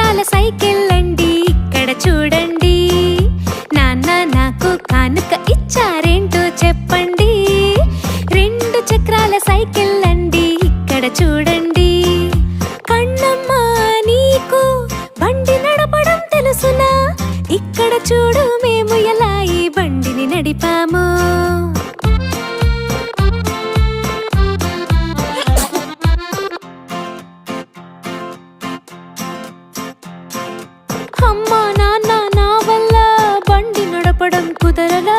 చక్రాల సైకిల్ అండి ఇక్కడ చూడండి. నాన్న నాకు కానుక ఇచ్చారేంటో చెప్పండి. 2 చక్రాల సైకిల్ అండి ఇక్కడ చూడండి. కన్నమ్మ నీకు బండి నడపడం తెలుసునా? ఇక్కడ చూడు మేము ఎలా ఈ బండిని నడిపాము. అమ్మా నాన్న నా వల్ల బండి నడపడం కుదరలా.